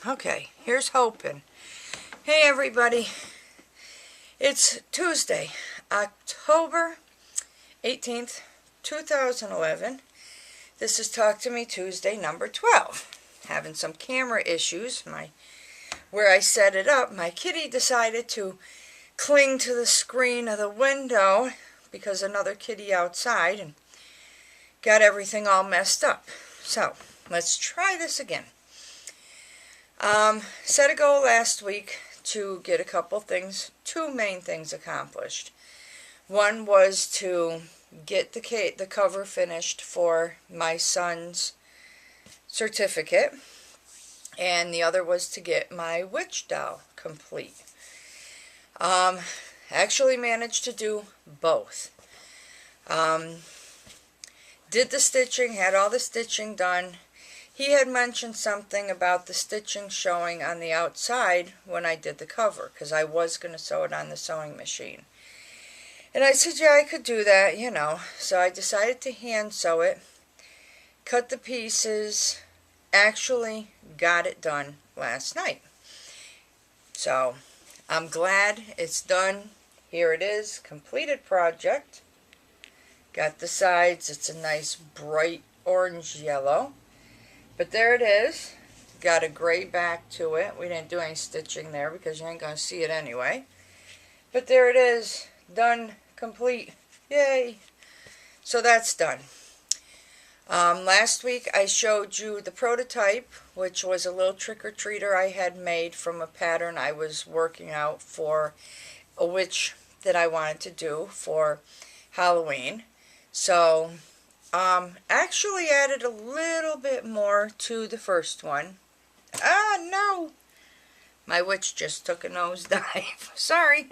Okay, here's hoping. Hey everybody, it's Tuesday, October 18th, 2011. This is Talk to Me Tuesday number 12. Having some camera issues. Where I set it up, my kitty decided to cling to the screen of the window because another kitty outside and got everything all messed up. So, let's try this again. Set a goal last week to get a couple things, two main things accomplished. One was to get the cover finished for my son's certificate, and the other was to get my witch doll complete. Actually managed to do both. Did the stitching, had all the stitching done. He had mentioned something about the stitching showing on the outside when I did the cover, because I was going to sew it on the sewing machine. And I said, yeah, I could do that, you know. So I decided to hand sew it, cut the pieces, actually got it done last night. So I'm glad it's done. Here it is, completed project. Got the sides, it's a nice bright orange yellow. But there it is. Got a gray back to it. We didn't do any stitching there because you ain't going to see it anyway. But there it is. Done. Complete. Yay. So that's done. Last week I showed you the prototype, which was a little trick-or-treater I had made from a pattern I was working out for a witch that I wanted to do for Halloween. So actually added a little bit more to the first one. Ah, no! My witch just took a nosedive. Sorry.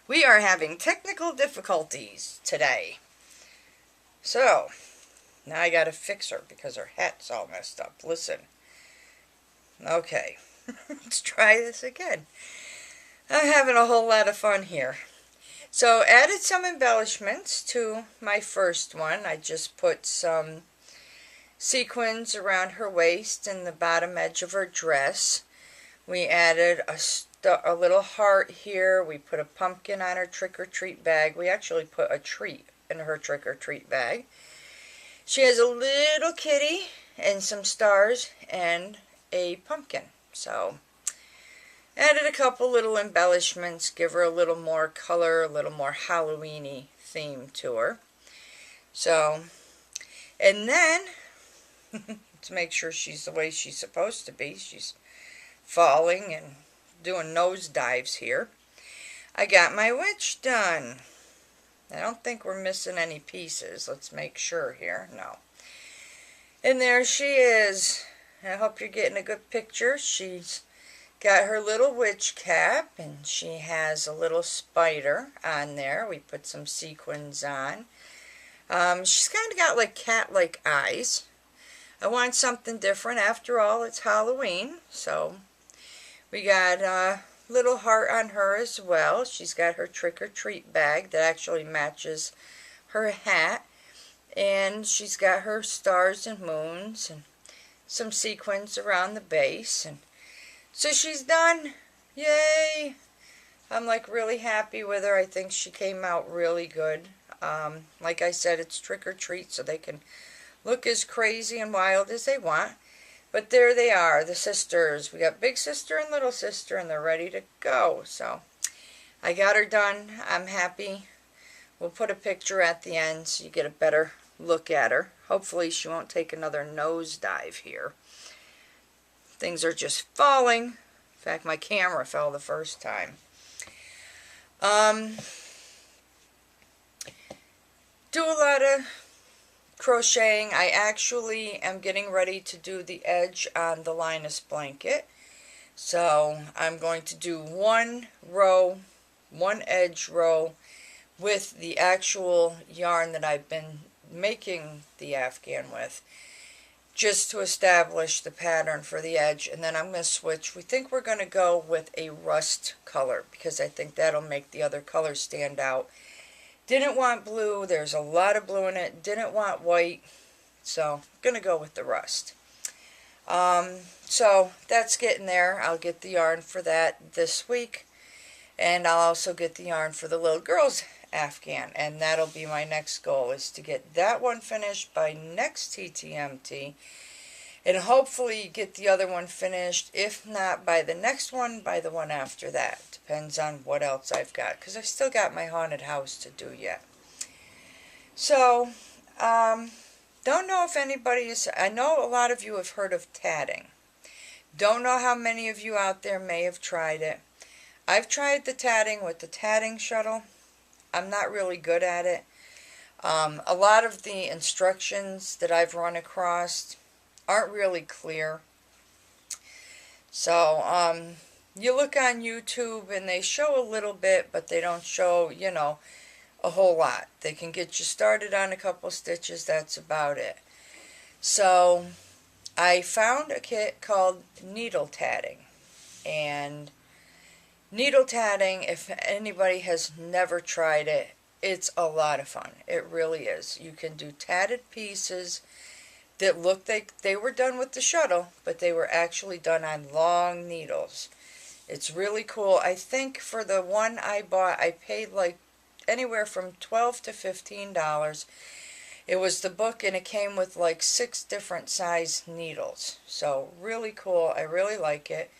We are having technical difficulties today. So, now I gotta fix her because her hat's all messed up. Listen. Okay. Let's try this again. I'm having a whole lot of fun here. So, added some embellishments to my first one. I just put some sequins around her waist and the bottom edge of her dress. We added a little heart here. We put a pumpkin on her trick-or-treat bag. We actually put a treat in her trick-or-treat bag. She has a little kitty and some stars and a pumpkin. So, added a couple little embellishments, give her a little more color, a little more Halloween-y theme to her. So, and then, to make sure she's the way she's supposed to be, she's falling and doing nose dives here, I got my witch done. I don't think we're missing any pieces. Let's make sure here. No. And there she is. I hope you're getting a good picture. She's got her little witch cap, and she has a little spider on there. We put some sequins on. She's kind of got like cat-like eyes. I want something different. After all, it's Halloween. So we got a little heart on her as well. She's got her trick-or-treat bag that actually matches her hat. And she's got her stars and moons and some sequins around the base. And so she's done. Yay! I'm like really happy with her. I think she came out really good. Like I said, it's trick-or-treat, so they can look as crazy and wild as they want. But there they are, the sisters. We got big sister and little sister, and they're ready to go. So I got her done. I'm happy. We'll put a picture at the end so you get a better look at her. Hopefully she won't take another nosedive here. Things are just falling. In fact, my camera fell the first time. Do a lot of crocheting. I actually am getting ready to do the edge on the Linus blanket. So I'm going to do one edge row with the actual yarn that I've been making the Afghan with, just to establish the pattern for the edge. And then I'm going to switch. We think we're going to go with a rust color because I think that'll make the other colors stand out. Didn't want blue. There's a lot of blue in it. Didn't want white. So I'm going to go with the rust. So that's getting there. I'll get the yarn for that this week. And I'll also get the yarn for the little girl's Afghan. And that'll be my next goal, is to get that one finished by next TTMT. And hopefully get the other one finished. If not by the next one, by the one after that. Depends on what else I've got. Because I still got my haunted house to do yet. So, don't know if anybody is... I know a lot of you have heard of tatting. Don't know how many of you out there may have tried it. I've tried the tatting with the tatting shuttle. I'm not really good at it. A lot of the instructions that I've run across aren't really clear. So, you look on YouTube and they show a little bit, but they don't show, you know, a whole lot. They can get you started on a couple stitches, that's about it. So, I found a kit called needle tatting. And needle tatting, if anybody has never tried it, it's a lot of fun. It really is. You can do tatted pieces that look like they were done with the shuttle, but they were actually done on long needles. It's really cool. I think for the one I bought, I paid like anywhere from $12 to $15. It was the book, and it came with like 6 different size needles. So really cool. I really like it.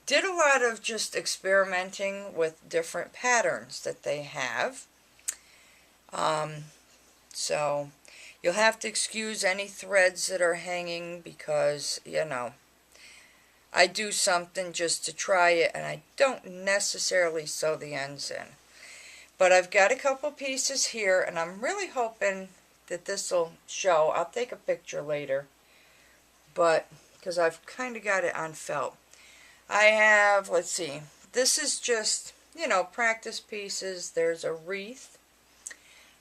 Did a lot of just experimenting with different patterns that they have. So you'll have to excuse any threads that are hanging because, you know, I do something just to try it, and I don't necessarily sew the ends in. But I've got a couple pieces here, and I'm really hoping that this will show. I'll take a picture later, but because I've kind of got it on felt. I have, let's see, this is just, you know, practice pieces. There's a wreath.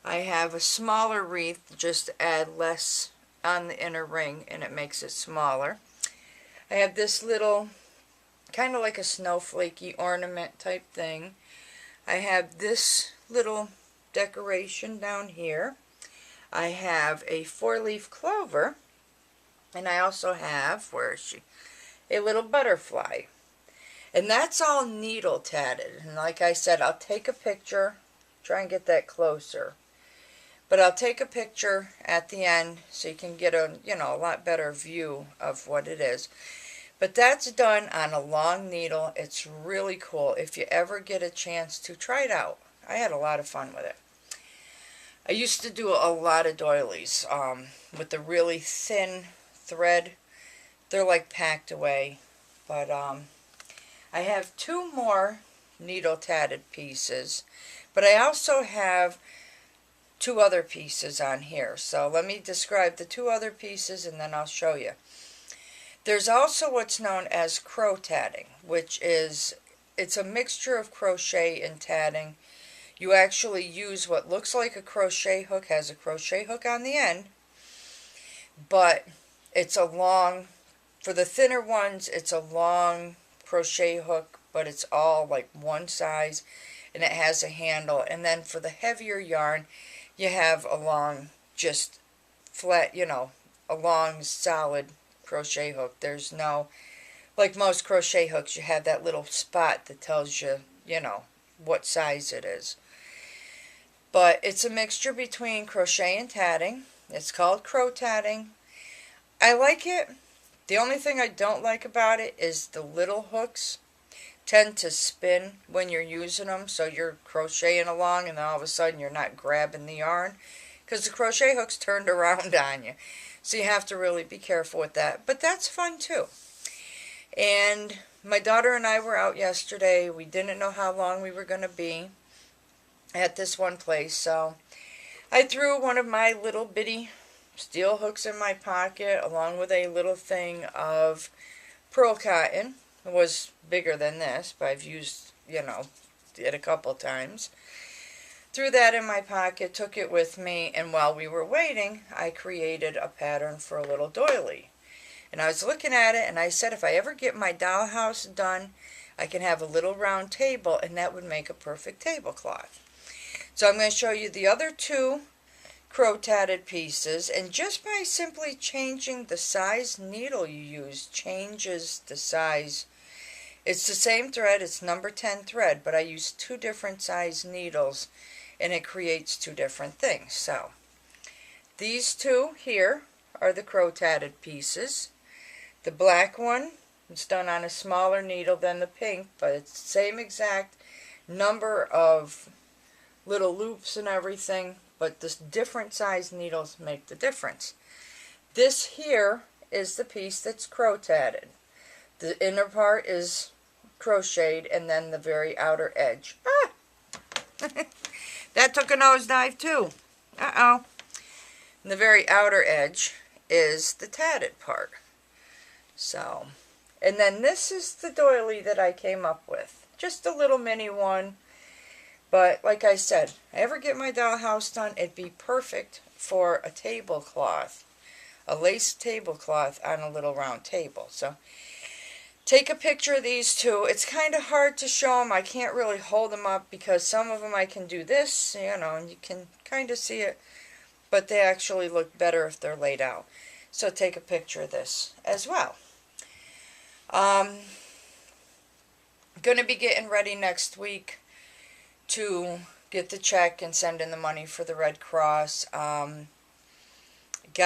I have a smaller wreath, just to add less on the inner ring, and it makes it smaller. I have this little, kind of like a snowflakey ornament type thing. I have this little decoration down here. I have a 4-leaf clover, and I also have, where is she, a little butterfly. And that's all needle tatted. And like I said, I'll take a picture, try and get that closer. But I'll take a picture at the end so you can get a, you know, a lot better view of what it is. But that's done on a long needle. It's really cool. If you ever get a chance to try it out. I had a lot of fun with it. I used to do a lot of doilies with the really thin thread. They're like packed away. But I have 2 more needle tatted pieces. But I also have 2 other pieces on here. So let me describe the 2 other pieces and then I'll show you. There's also what's known as crow tatting, which is, it's a mixture of crochet and tatting. You actually use what looks like a crochet hook, has a crochet hook on the end, but it's a long, for the thinner ones, it's a long crochet hook, but it's all like one size, and it has a handle. And then for the heavier yarn, you have a long, just flat, you know, a long, solid crochet hook. There's no, like most crochet hooks, you have that little spot that tells you, you know, what size it is. But it's a mixture between crochet and tatting. It's called crow tatting. I like it. The only thing I don't like about it is the little hooks tend to spin when you're using them, so you're crocheting along and then all of a sudden you're not grabbing the yarn because the crochet hook's turned around on you. So you have to really be careful with that. But that's fun too. And my daughter and I were out yesterday. We didn't know how long we were going to be at this one place. So I threw one of my little bitty steel hooks in my pocket along with a little thing of pearl cotton. It was bigger than this, but I've used, you know, it a couple times. Threw that in my pocket, took it with me, and while we were waiting, I created a pattern for a little doily. And I was looking at it, and I said, if I ever get my dollhouse done, I can have a little round table, and that would make a perfect tablecloth. So I'm going to show you the other 2 crow-tatted pieces, and just by simply changing the size needle you use changes the size. It's the same thread, it's number 10 thread, but I use two different size needles and it creates two different things. So these two here are the crow-tatted pieces. The black one is done on a smaller needle than the pink, but it's the same exact number of little loops and everything, but the different size needles make the difference. This here is the piece that's crow-tatted. The inner part is crocheted, and then the very outer edge. That took a nosedive too. And the very outer edge is the tatted part. So, and then this is the doily that I came up with. Just a little mini one. But like I said, if I ever get my dollhouse done, it'd be perfect for a tablecloth. A lace tablecloth on a little round table. So take a picture of these two. It's kind of hard to show them. I can't really hold them up because some of them I can do this, you know, and you can kind of see it. But they actually look better if they're laid out. So take a picture of this as well. Going to be getting ready next week to get the check and send in the money for the Red Cross. Got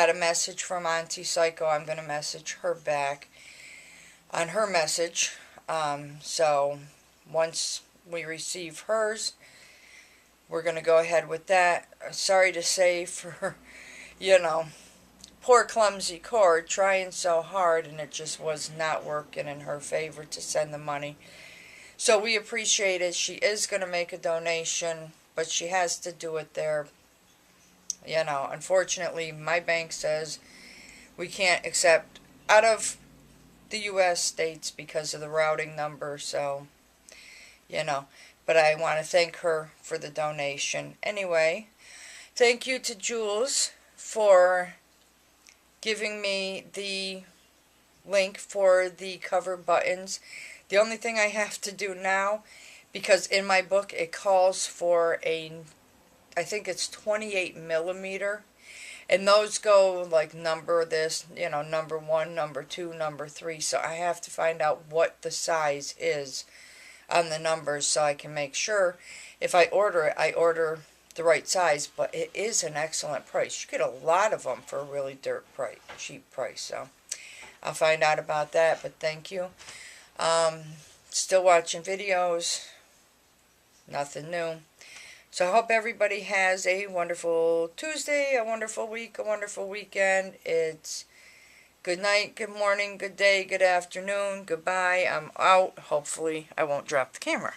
a message from Auntie Psycho. I'm going to message her back on her message. So once we receive hers, we're going to go ahead with that. Sorry to say for, you know, poor clumsy cord trying so hard and it just was not working in her favor to send the money. So we appreciate it. She is going to make a donation, but she has to do it there. You know, unfortunately, my bank says we can't accept out of the U.S. states because of the routing number. So, you know, but I want to thank her for the donation. Anyway, thank you to Jules for giving me the link for the cover buttons. The only thing I have to do now, because in my book it calls for a, I think it's 28 millimeter, and those go like number this, you know, number 1, number 2, number 3, so I have to find out what the size is on the numbers so I can make sure if I order it, I order the right size, but it is an excellent price. You get a lot of them for a really cheap price, so I'll find out about that, but thank you. Still watching videos, nothing new. So I hope everybody has a wonderful Tuesday, a wonderful week, a wonderful weekend. It's good night, good morning, good day, good afternoon, goodbye. I'm out. Hopefully I won't drop the camera.